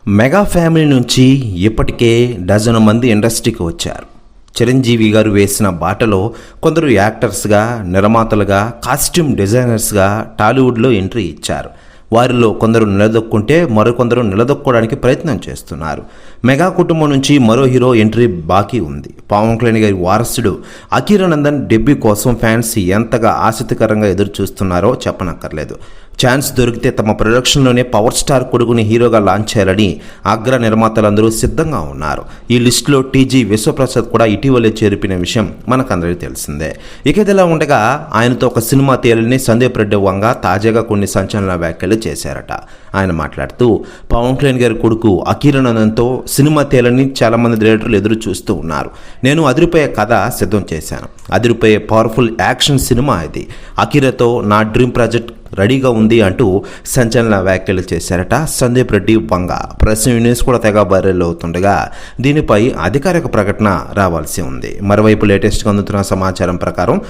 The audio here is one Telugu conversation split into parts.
మెగా ఫ్యామిలీ నుంచి ఇప్పటికే డజను మంది ఇండస్ట్రీకి వచ్చారు. చిరంజీవి గారు వేసిన బాటలో కొందరు యాక్టర్స్గా, నిర్మాతలుగా, కాస్ట్యూమ్ డిజైనర్స్గా టాలీవుడ్లో ఎంట్రీ ఇచ్చారు. వారిలో కొందరు నిలదొక్కుంటే మరికొందరు నిలదొక్కోవడానికి ప్రయత్నం చేస్తున్నారు. మెగా కుటుంబం నుంచి మరో హీరో ఎంట్రీ బాకీ ఉంది. పవన్ కళ్యాణ్ గారి వారసుడు అఖిరానందన్ డెబ్యూ కోసం ఫ్యాన్స్ ఎంతగా ఆసక్తికరంగా ఎదురు చూస్తున్నారో చెప్పనక్కర్లేదు. ఛాన్స్ దొరికితే తమ ప్రొడక్షన్లోనే పవర్ స్టార్ కొడుకుని హీరోగా లాంచ్ చేయాలని అగ్ర నిర్మాతలందరూ సిద్ధంగా ఉన్నారు. ఈ లిస్టులో టీజీ విశ్వప్రసాద్ కూడా ఇటీవలే చేరిపిన విషయం మనకందరికీ తెలిసిందే. ఇక ఇదిలా ఉండగా ఆయనతో ఒక సినిమా తీయాలని సందీప్ రెడ్డి వంగ తాజాగా కొన్ని సంచలన వ్యాఖ్యలు చేశారట. ఆయన మాట్లాడుతూ పవన్ కళ్యాణ్ గారి కొడుకు అఖిరానందన్తో సినిమా తీయాలని చాలామంది డైరెక్టర్లు ఎదురు చూస్తూ ఉన్నారు. నేను అదిరిపోయే కథ సిద్ధం చేశాను. అదిరిపోయే పవర్ఫుల్ యాక్షన్ సినిమా ఇది. అఖిరాతో నా డ్రీమ్ ప్రాజెక్ట్ రెడీగా ఉంది అంటూ సంచలన వ్యాఖ్యలు చేశారట సందీప్ రెడ్డి వంగ. ప్రెస్ న్యూస్ కూడా తెగ వైరల్ అవుతుండగా దీనిపై అధికారిక ప్రకటన రావాల్సి ఉంది. మరోవైపు లేటెస్ట్గా అందుతున్న సమాచారం ప్రకారం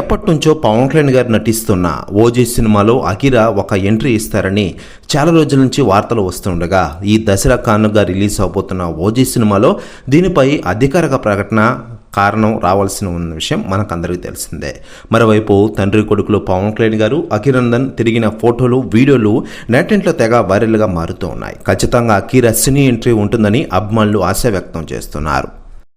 ఎప్పటి నుంచో పవన్ కళ్యాణ్ గారు నటిస్తున్న ఓజీ సినిమాలో అఖిరా ఒక ఎంట్రీ ఇస్తారని చాలా రోజుల నుంచి వార్తలు వస్తుండగా ఈ దసరా కానుగా రిలీజ్ అవబోతున్న ఓజీ సినిమాలో దీనిపై అధికారిక ప్రకటన కారణం రావాల్సిన ఉన్న విషయం మనకందరికీ తెలిసిందే. మరోవైపు తండ్రి కొడుకులు పవన్ కళ్యాణ్ గారు అఖిరానందన్ తిరిగిన ఫోటోలు, వీడియోలు నెట్టింట్లో తెగ వైరల్గా మారుతూ ఉన్నాయి. ఖచ్చితంగా అఖిరా సినీ ఎంట్రీ ఉంటుందని అభిమానులు ఆశ వ్యక్తం చేస్తున్నారు.